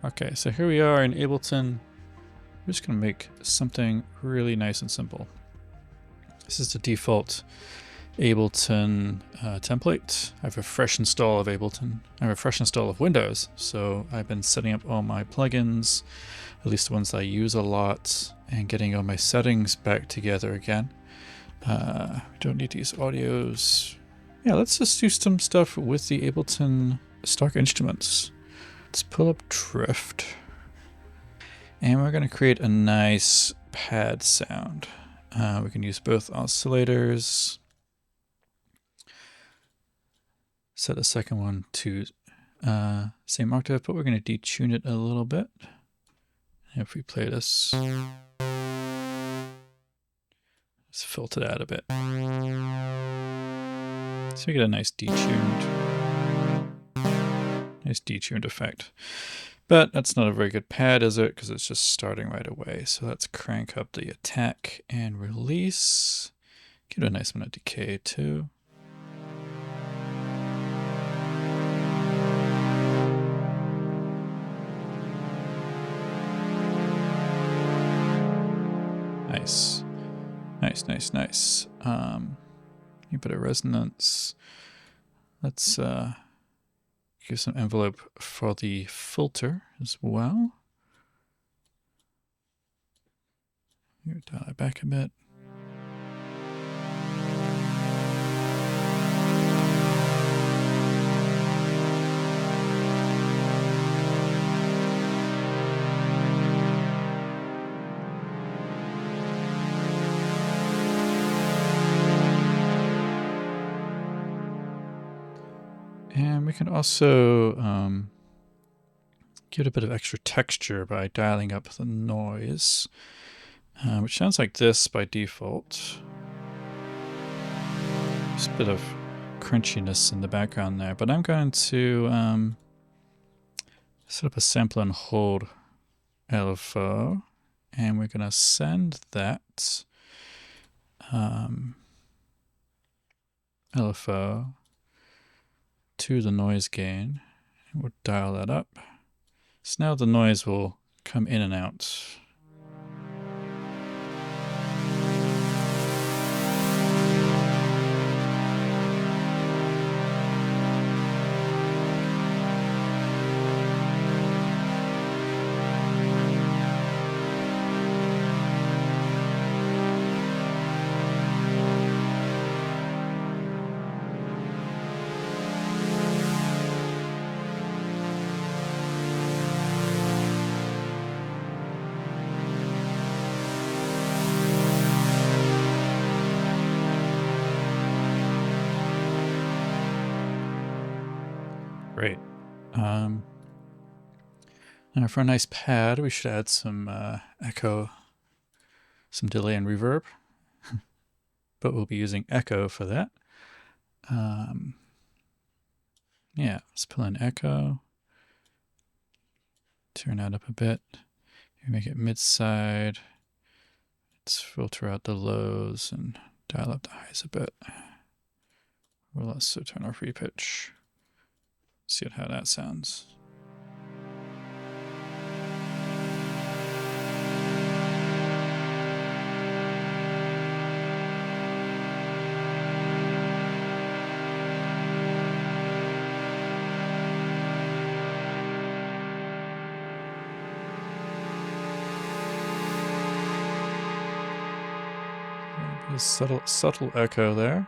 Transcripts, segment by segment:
Okay, so here we are in Ableton. We're just going to make something really nice and simple. This is the default Ableton template. I have a fresh install of Ableton. I have a fresh install of Windows, so I've been setting up all my plugins, at least the ones that I use a lot, and getting all my settings back together again. We don't need these audios. Yeah, let's just do some stuff with the Ableton stock instruments. Let's pull up Drift. And we're going to create a nice pad sound. We can use both oscillators. Set the second one to same octave, but we're going to detune it a little bit. If we play this, let's filter that a bit. So we get a nice detuned effect. But that's not a very good pad, is it? Because it's just starting right away. So let's crank up the attack and release. Give it a nice amount of decay too. Nice. Nice. A bit of resonance. Let's give some envelope for the filter as well. Dial it back a bit. And we can also give it a bit of extra texture by dialing up the noise, which sounds like this by default. Just a bit of crunchiness in the background there, but I'm going to set up a sample and hold LFO, and we're going to send that LFO to the noise gain, and we'll dial that up. So now the noise will come in and out. Great. Now for a nice pad, we should add some echo, some delay and reverb, but we'll be using echo for that. Yeah, let's pull in echo, turn that up a bit, make it mid-side. Let's filter out the lows and dial up the highs a bit. We'll also turn off repitch. See how that sounds. A subtle echo there,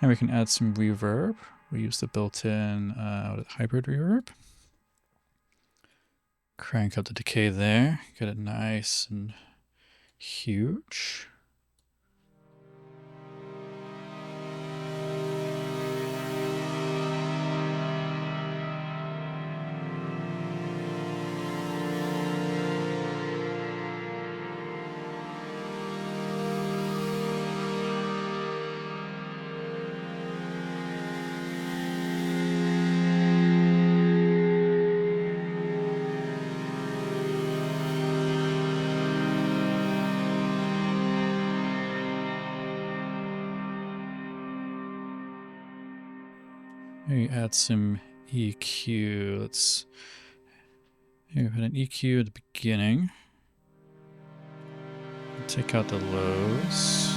and we can add some reverb. We use the built-in hybrid reverb. Crank up the decay there, get it nice and huge. Maybe add some EQ. Let's Here, we had an EQ at the beginning. Take out the lows.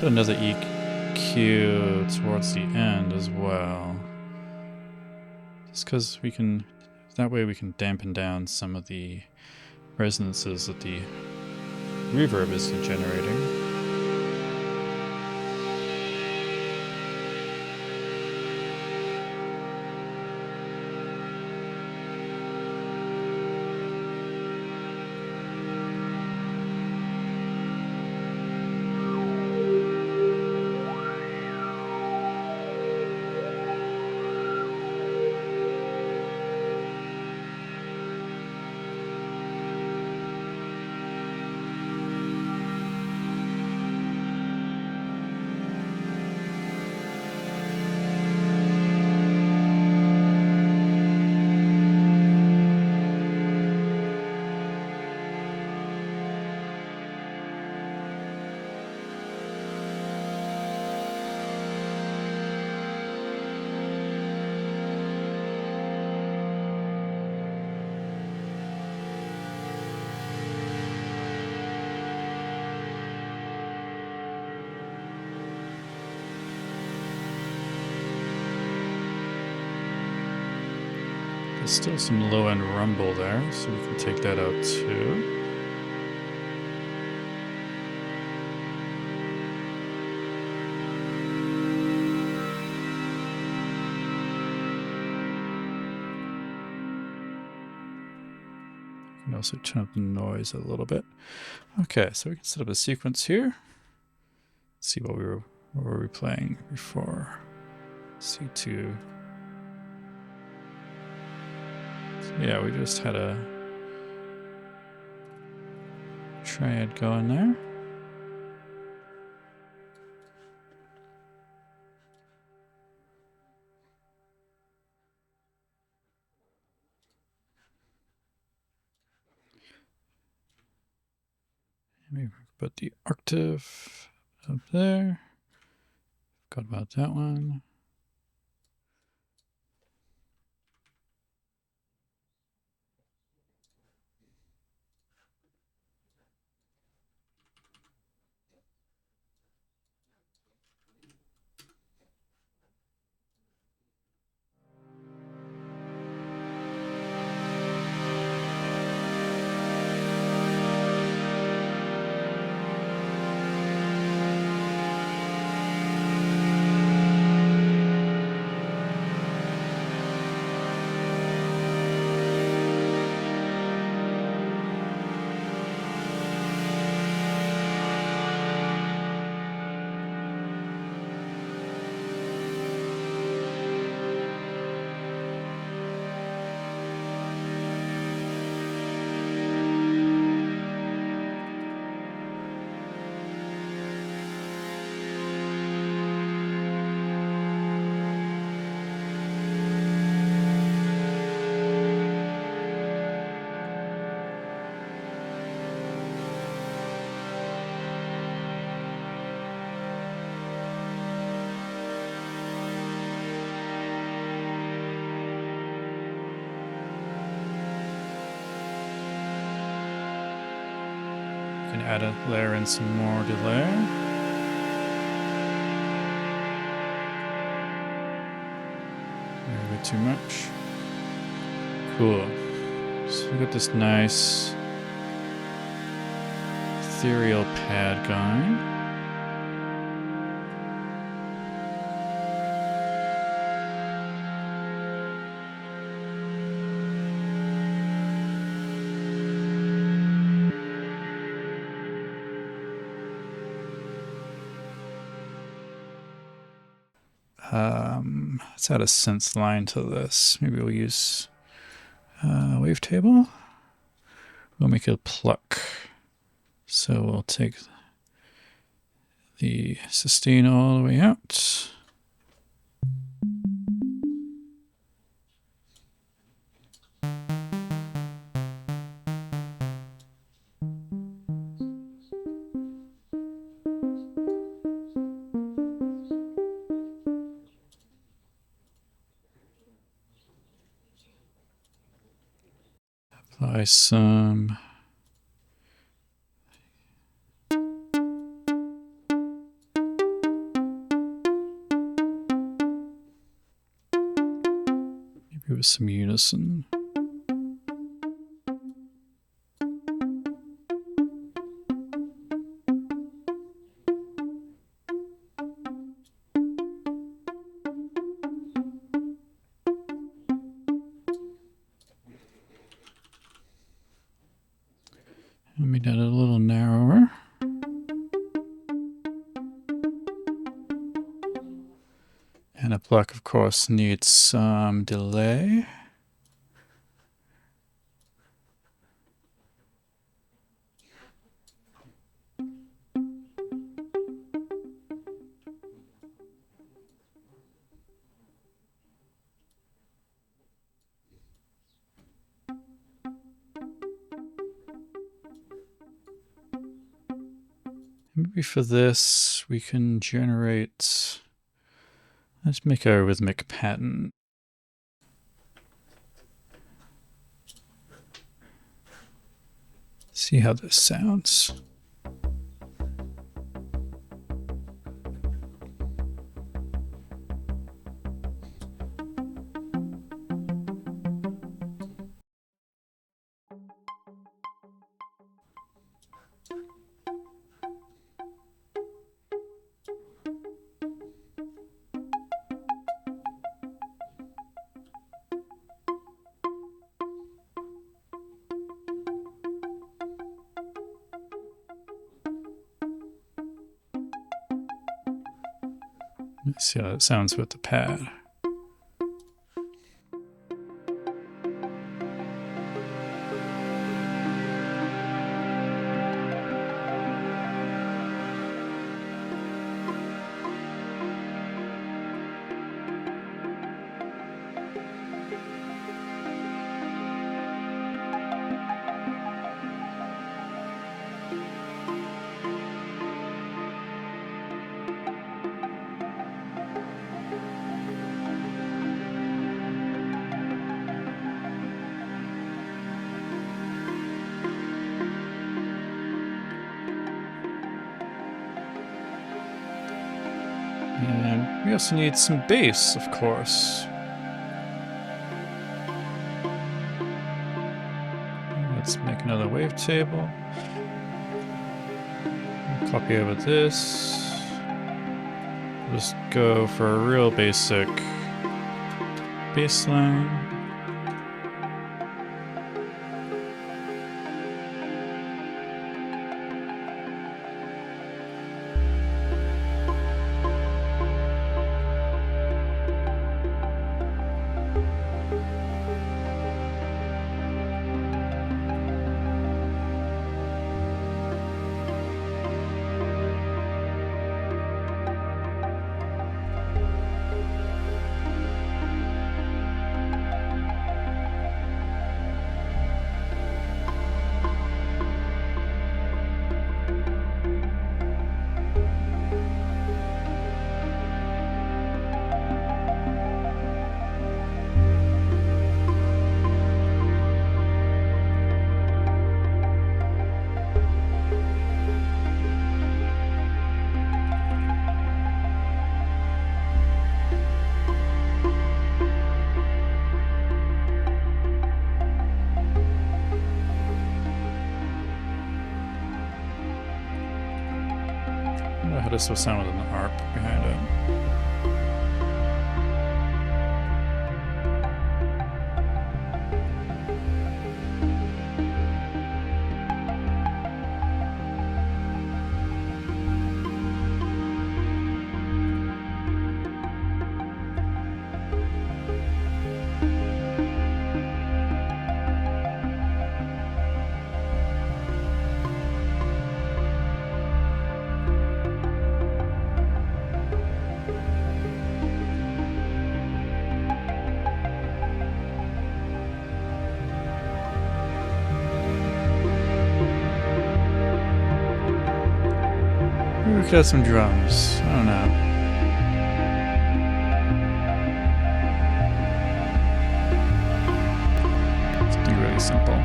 Put another EQ towards the end as well. Just because we can, that way we can dampen down some of the resonances that the reverb is generating. There's still some low-end rumble there, so we can take that out too. You can also turn up the noise a little bit. Okay, so we can set up a sequence here. Let's see what were we playing before. C2. Yeah, we just had a triad going there. Maybe put the octave up there. Forgot about that one. Can add a layer in some more delay. Maybe too much. Cool. So we got this nice ethereal pad going. Let's add a synth line to this. Maybe we'll use Wavetable. We'll make it a pluck. So we'll take the sustain all the way out. Apply some maybe with some unison. Let me get it a little narrower. And a pluck, of course, needs some delay. Maybe for this, we can generate, let's make a rhythmic pattern. See how this sounds. Let's see how it sounds with the pad. And we also need some bass, of course. Let's make another wavetable. Copy over this. Just go for a real basic bass line. How does this sound with an arp behind it? we could add some drums. I don't know. Something really simple.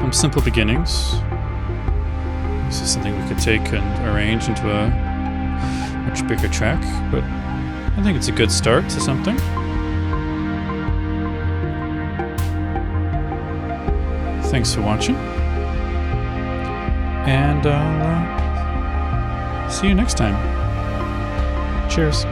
From simple beginnings, this is something we could take and arrange into a much bigger track, but I think it's a good start to something. Thanks for watching, and I'll see you next time. Cheers.